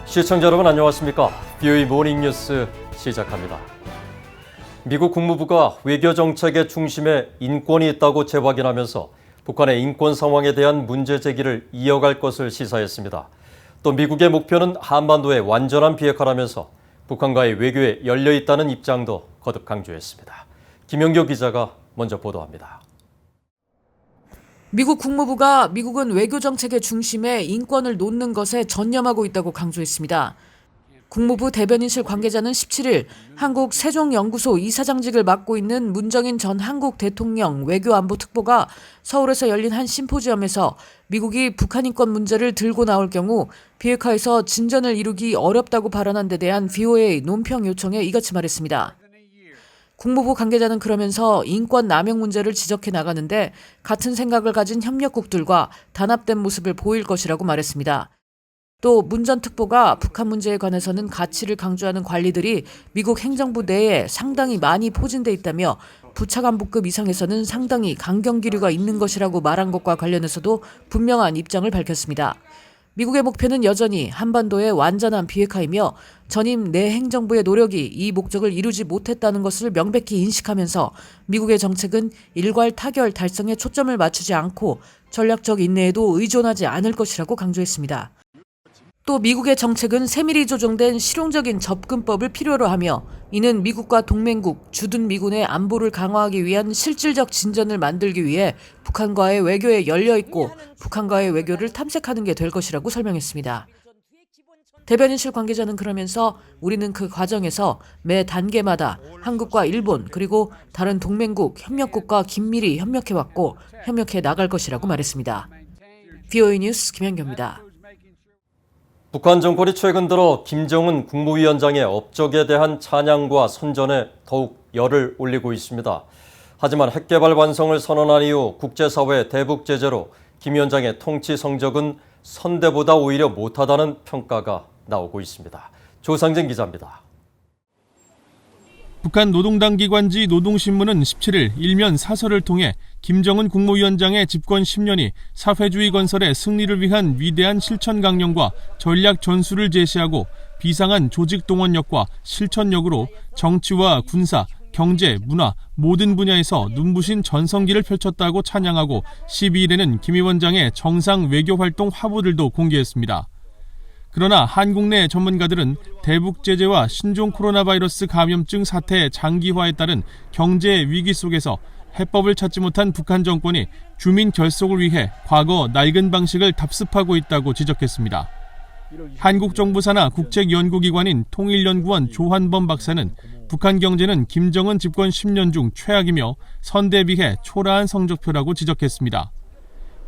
시청자 여러분 안녕하십니까? BOE 모닝뉴스 시작합니다. 미국 국무부가 외교정책의 중심에 인권이 있다고 재확인하면서 북한의 인권 상황에 대한 문제 제기를 이어갈 것을 시사했습니다. 또 미국의 목표는 한반도의 완전한 비핵화라면서 북한과의 외교에 열려있다는 입장도 거듭 강조했습니다. 김영교 기자가 먼저 보도합니다. 미국 국무부가 미국은 외교 정책의 중심에 인권을 놓는 것에 전념하고 있다고 강조했습니다. 국무부 대변인실 관계자는 17일 한국 세종연구소 이사장직을 맡고 있는 문정인 전 한국 대통령 외교안보특보가 서울에서 열린 한 심포지엄에서 미국이 북한 인권 문제를 들고 나올 경우 비핵화에서 진전을 이루기 어렵다고 발언한 데 대한 VOA 논평 요청에 이같이 말했습니다. 국무부 관계자는 그러면서 인권 남용 문제를 지적해 나가는데 같은 생각을 가진 협력국들과 단합된 모습을 보일 것이라고 말했습니다. 또 문 전 특보가 북한 문제에 관해서는 가치를 강조하는 관리들이 미국 행정부 내에 상당히 많이 포진돼 있다며 부차관보급 이상에서는 상당히 강경 기류가 있는 것이라고 말한 것과 관련해서도 분명한 입장을 밝혔습니다. 미국의 목표는 여전히 한반도의 완전한 비핵화이며 전임 내 행정부의 노력이 이 목적을 이루지 못했다는 것을 명백히 인식하면서 미국의 정책은 일괄 타결 달성에 초점을 맞추지 않고 전략적 인내에도 의존하지 않을 것이라고 강조했습니다. 또 미국의 정책은 세밀히 조정된 실용적인 접근법을 필요로 하며 이는 미국과 동맹국, 주둔 미군의 안보를 강화하기 위한 실질적 진전을 만들기 위해 북한과의 외교에 열려있고 북한과의 외교를 탐색하는 게 될 것이라고 설명했습니다. 대변인실 관계자는 그러면서 우리는 그 과정에서 매 단계마다 한국과 일본 그리고 다른 동맹국, 협력국과 긴밀히 협력해왔고 협력해 나갈 것이라고 말했습니다. BOE 뉴스 김현교입니다. 북한 정권이 최근 들어 김정은 국무위원장의 업적에 대한 찬양과 선전에 더욱 열을 올리고 있습니다. 하지만 핵개발 완성을 선언한 이후 국제사회 대북 제재로 김 위원장의 통치 성적은 선대보다 오히려 못하다는 평가가 나오고 있습니다. 조상진 기자입니다. 북한 노동당 기관지 노동신문은 17일 일면 사설을 통해 김정은 국무위원장의 집권 10년이 사회주의 건설의 승리를 위한 위대한 실천 강령과 전략 전술을 제시하고 비상한 조직 동원력과 실천력으로 정치와 군사, 경제, 문화 모든 분야에서 눈부신 전성기를 펼쳤다고 찬양하고 12일에는 김 위원장의 정상 외교활동 화보들도 공개했습니다. 그러나 한국 내 전문가들은 대북 제재와 신종 코로나 바이러스 감염증 사태의 장기화에 따른 경제 위기 속에서 해법을 찾지 못한 북한 정권이 주민 결속을 위해 과거 낡은 방식을 답습하고 있다고 지적했습니다. 한국 정부 산하 국책연구기관인 통일연구원 조한범 박사는 북한 경제는 김정은 집권 10년 중 최악이며 선대에 비해 초라한 성적표라고 지적했습니다.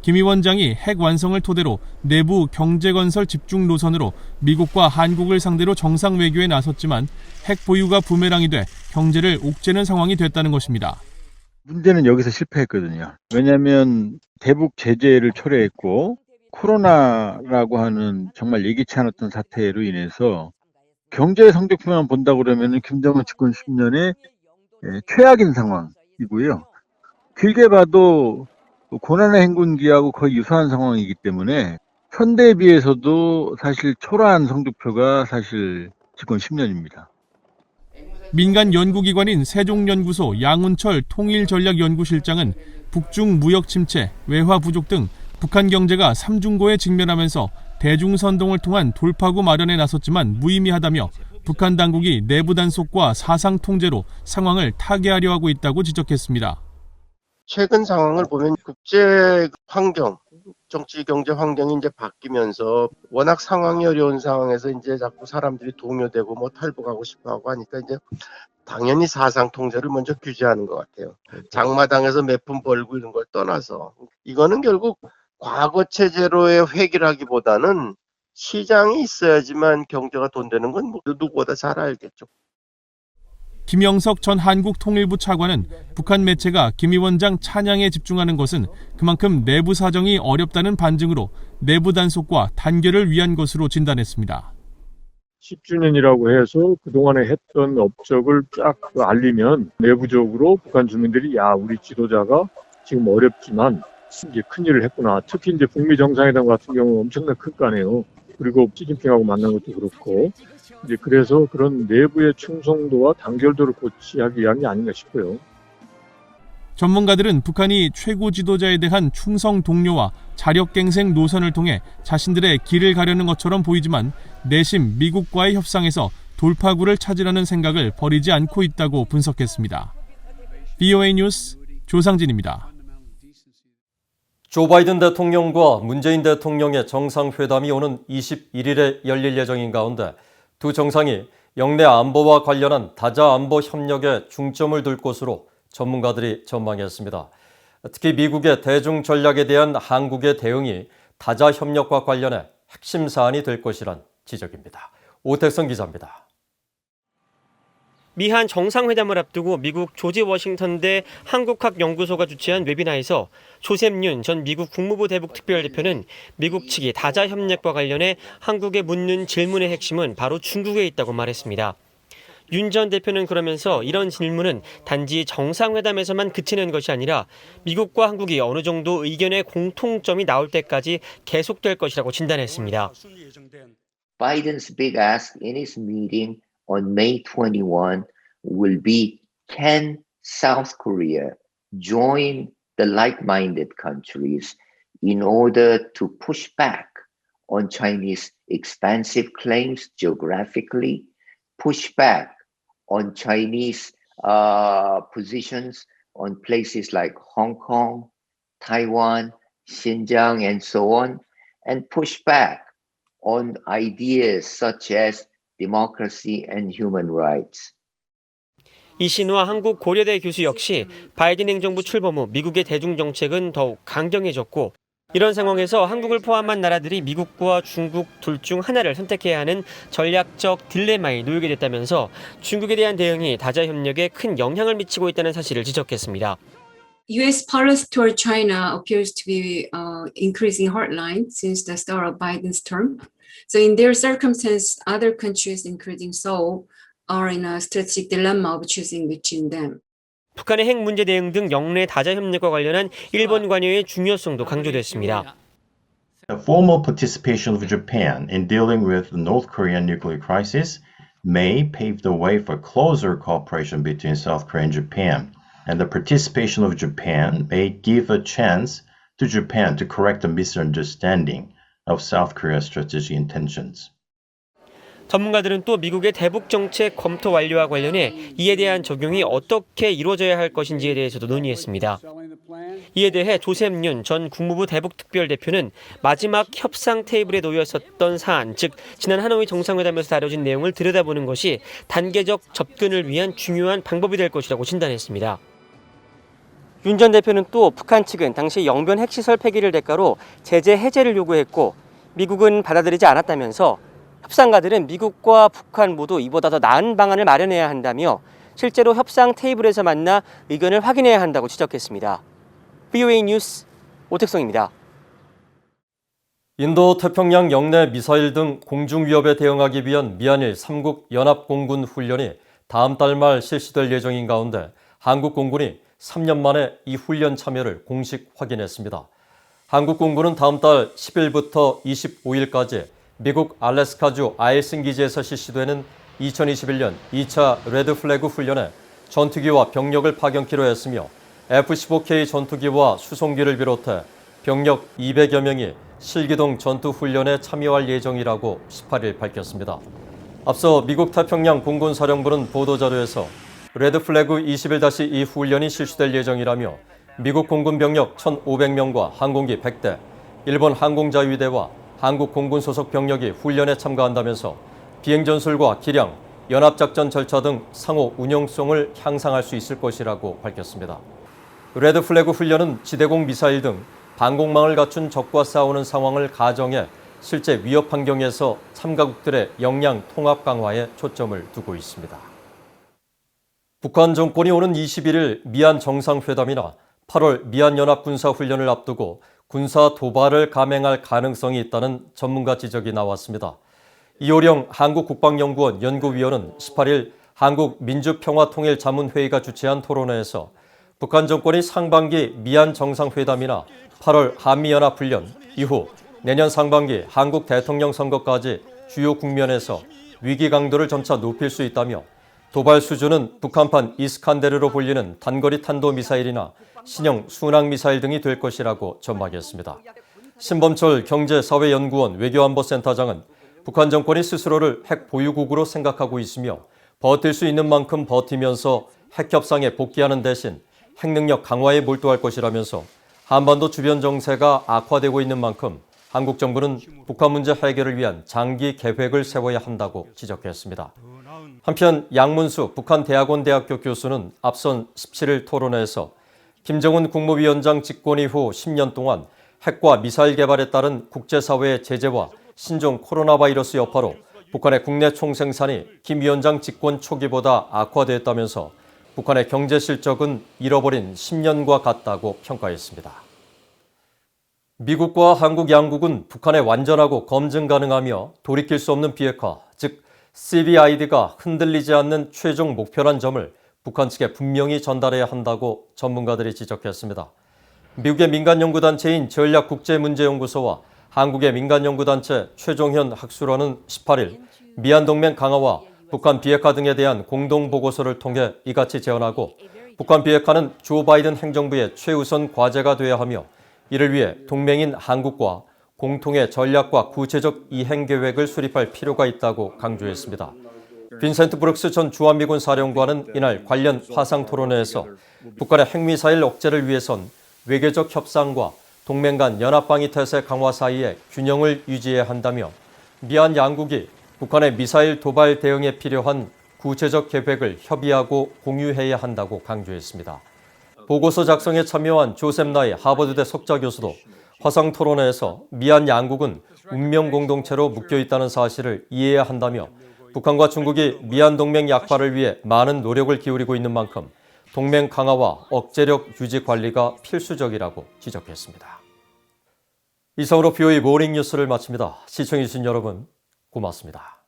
김 위원장이 핵 완성을 토대로 내부 경제건설 집중 노선으로 미국과 한국을 상대로 정상 외교에 나섰지만 핵 보유가 부메랑이 돼 경제를 옥죄는 상황이 됐다는 것입니다. 문제는 여기서 실패했거든요. 왜냐하면 대북 제재를 철회했고 코로나라고 하는 정말 예기치 않았던 사태로 인해서 경제 성적표만 본다 그러면 김정은 집권 10년의 최악인 상황이고요. 길게 봐도 고난의 행군기하고 거의 유사한 상황이기 때문에 현대에 비해서도 사실 초라한 성적표가 사실 집권 10년입니다. 민간 연구기관인 세종연구소 양운철 통일전략연구실장은 북중 무역 침체, 외화 부족 등 북한 경제가 삼중고에 직면하면서 대중선동을 통한 돌파구 마련에 나섰지만 무의미하다며 북한 당국이 내부 단속과 사상 통제로 상황을 타개하려 하고 있다고 지적했습니다. 최근 상황을 보면 국제 환경, 정치 경제 환경이 이제 바뀌면서 워낙 상황이 어려운 상황에서 이제 자꾸 사람들이 동요되고 뭐 탈북하고 싶어 하고 하니까 이제 당연히 사상 통제를 먼저 규제하는 것 같아요. 장마당에서 몇 푼 벌고 이런 걸 떠나서 이거는 결국 과거 체제로의 회귀라기보다는 시장이 있어야지만 경제가 돈 되는 건 누구보다 잘 알겠죠. 김영석 전 한국통일부 차관은 북한 매체가 김 위원장 찬양에 집중하는 것은 그만큼 내부 사정이 어렵다는 반증으로 내부 단속과 단결을 위한 것으로 진단했습니다. 10주년이라고 해서 그동안에 했던 업적을 쫙 알리면 내부적으로 북한 주민들이 우리 지도자가 지금 어렵지만 이제 큰일을 했구나. 특히 이제 북미 정상회담 같은 경우는 엄청나게 클 거 아니에요. 그리고 시진핑하고 만난 것도 그렇고 이제 그래서 그런 내부의 충성도와 단결도를 고취하기 위한 게 아닌가 싶어요. 전문가들은 북한이 최고 지도자에 대한 충성 동료와 자력갱생 노선을 통해 자신들의 길을 가려는 것처럼 보이지만 내심 미국과의 협상에서 돌파구를 찾으려는 생각을 버리지 않고 있다고 분석했습니다. BOA 뉴스 조상진입니다. 조 바이든 대통령과 문재인 대통령의 정상회담이 오는 21일에 열릴 예정인 가운데 두 정상이 영내 안보와 관련한 다자 안보 협력에 중점을 둘 것으로 전문가들이 전망했습니다. 특히 미국의 대중 전략에 대한 한국의 대응이 다자 협력과 관련해 핵심 사안이 될 것이란 지적입니다. 오택성 기자입니다. 미한 정상회담을 앞두고 미국 조지 워싱턴대 한국학연구소가 주최한 웨비나에서 조셉윤 전 미국 국무부 대북 특별대표는 미국 측이 다자 협력과 관련해 한국에 묻는 질문의 핵심은 바로 중국에 있다고 말했습니다. 윤 전 대표는 그러면서 이런 질문은 단지 정상회담에서만 그치는 것이 아니라 미국과 한국이 어느 정도 의견의 공통점이 나올 때까지 계속될 것이라고 진단했습니다. Biden's big ask in his meeting on May 21 will be, can South Korea join the like-minded countries in order to push back on Chinese expansive claims geographically, push back on Chinese positions on places like Hong Kong, Taiwan, Xinjiang, and so on, and push back on ideas such as democracy and human rights. 이신화 한국 고려대 교수 역시 바이든 행정부 출범 후 미국의 대중 정책은 더욱 강경해졌고 이런 상황에서 한국을 포함한 나라들이 미국과 중국 둘 중 하나를 선택해야 하는 전략적 딜레마에 놓이게 됐다면서 중국에 대한 대응이 다자 협력에 큰 영향을 미치고 있다는 사실을 지적했습니다. U.S. policy toward China appears to be increasing hardline since the start of Biden's term. So in their circumstance, other countries, including Seoul, are in a strategic dilemma of choosing between them. 북한의 핵 문제 대응 등 영내 다자 협력과 관련한 일본 관여의 중요성도 강조됐습니다. The formal participation of Japan in dealing with the North Korean nuclear crisis may pave the way for closer cooperation between South Korea and Japan, and the participation of Japan may give a chance to Japan to correct the misunderstanding of South Korea's strategic intentions. 전문가들은 또 미국의 대북 정책 검토 완료와 관련해 이에 대한 적용이 어떻게 이루어져야 할 것인지에 대해서도 논의했습니다. 이에 대해 조셉윤 전 국무부 대북 특별대표는 마지막 협상 테이블에 놓였었던 사안, 즉 지난 하노이 정상회담에서 다뤄진 내용을 들여다보는 것이 단계적 접근을 위한 중요한 방법이 될 것이라고 진단했습니다. 윤 전 대표는 또 북한 측은 당시 영변 핵시설 폐기를 대가로 제재 해제를 요구했고 미국은 받아들이지 않았다면서 협상가들은 미국과 북한 모두 이보다 더 나은 방안을 마련해야 한다며 실제로 협상 테이블에서 만나 의견을 확인해야 한다고 지적했습니다. BOA 뉴스 오택성입니다. 인도 태평양 영내 미사일 등 공중 위협에 대응하기 위한 미한일 3국 연합공군 훈련이 다음 달 말 실시될 예정인 가운데 한국 공군이 3년 만에 이 훈련 참여를 공식 확인했습니다. 한국 공군은 다음 달 10일부터 25일까지 미국 알래스카주 아일슨 기지에서 실시되는 2021년 2차 레드 플래그 훈련에 전투기와 병력을 파견키로 했으며 F-15K 전투기와 수송기를 비롯해 병력 200여 명이 실기동 전투훈련에 참여할 예정이라고 18일 밝혔습니다. 앞서 미국 태평양 공군사령부는 보도자료에서 레드 플래그 21-2 훈련이 실시될 예정이라며 미국 공군 병력 1,500명과 항공기 100대, 일본 항공자위대와 한국 공군 소속 병력이 훈련에 참가한다면서 비행전술과 기량, 연합작전 절차 등 상호 운용성을 향상할 수 있을 것이라고 밝혔습니다. 레드 플래그 훈련은 지대공 미사일 등 방공망을 갖춘 적과 싸우는 상황을 가정해 실제 위협 환경에서 참가국들의 역량 통합 강화에 초점을 두고 있습니다. 북한 정권이 오는 21일 미한 정상회담이나 8월 미한 연합군사훈련을 앞두고 군사 도발을 감행할 가능성이 있다는 전문가 지적이 나왔습니다. 이호령 한국국방연구원 연구위원은 18일 한국민주평화통일자문회의가 주최한 토론회에서 북한 정권이 상반기 미한 정상회담이나 8월 한미연합훈련 이후 내년 상반기 한국 대통령 선거까지 주요 국면에서 위기 강도를 점차 높일 수 있다며 도발 수준은 북한판 이스칸데르로 불리는 단거리 탄도미사일이나 신형 순항미사일 등이 될 것이라고 전망했습니다. 신범철 경제사회연구원 외교안보센터장은 북한 정권이 스스로를 핵 보유국으로 생각하고 있으며 버틸 수 있는 만큼 버티면서 핵 협상에 복귀하는 대신 핵 능력 강화에 몰두할 것이라면서 한반도 주변 정세가 악화되고 있는 만큼 한국 정부는 북한 문제 해결을 위한 장기 계획을 세워야 한다고 지적했습니다. 한편 양문수 북한 대학원 대학교 교수는 앞선 17일 토론회에서 김정은 국무위원장 집권 이후 10년 동안 핵과 미사일 개발에 따른 국제사회의 제재와 신종 코로나 바이러스 여파로 북한의 국내 총생산이 김 위원장 집권 초기보다 악화됐다면서 북한의 경제 실적은 잃어버린 10년과 같다고 평가했습니다. 미국과 한국 양국은 북한의 완전하고 검증 가능하며 돌이킬 수 없는 비핵화, 즉 CVID가 흔들리지 않는 최종 목표란 점을 북한 측에 분명히 전달해야 한다고 전문가들이 지적했습니다. 미국의 민간연구단체인 전략국제문제연구소와 한국의 민간연구단체 최종현 학술원은 18일 미한동맹 강화와 북한 비핵화 등에 대한 공동보고서를 통해 이같이 제언하고 북한 비핵화는 조 바이든 행정부의 최우선 과제가 되어야 하며 이를 위해 동맹인 한국과 공통의 전략과 구체적 이행 계획을 수립할 필요가 있다고 강조했습니다. 빈센트 브룩스 전 주한미군 사령관은 이날 관련 화상 토론회에서 북한의 핵미사일 억제를 위해선 외교적 협상과 동맹 간 연합방위 태세 강화 사이에 균형을 유지해야 한다며 미한 양국이 북한의 미사일 도발 대응에 필요한 구체적 계획을 협의하고 공유해야 한다고 강조했습니다. 보고서 작성에 참여한 조셉 나이 하버드대 석좌 교수도 화상 토론회에서 미한 양국은 운명 공동체로 묶여 있다는 사실을 이해해야 한다며 북한과 중국이 미한 동맹 약화를 위해 많은 노력을 기울이고 있는 만큼 동맹 강화와 억제력 유지 관리가 필수적이라고 지적했습니다. 이상으로 BOE 모닝 뉴스를 마칩니다. 시청해주신 여러분 고맙습니다.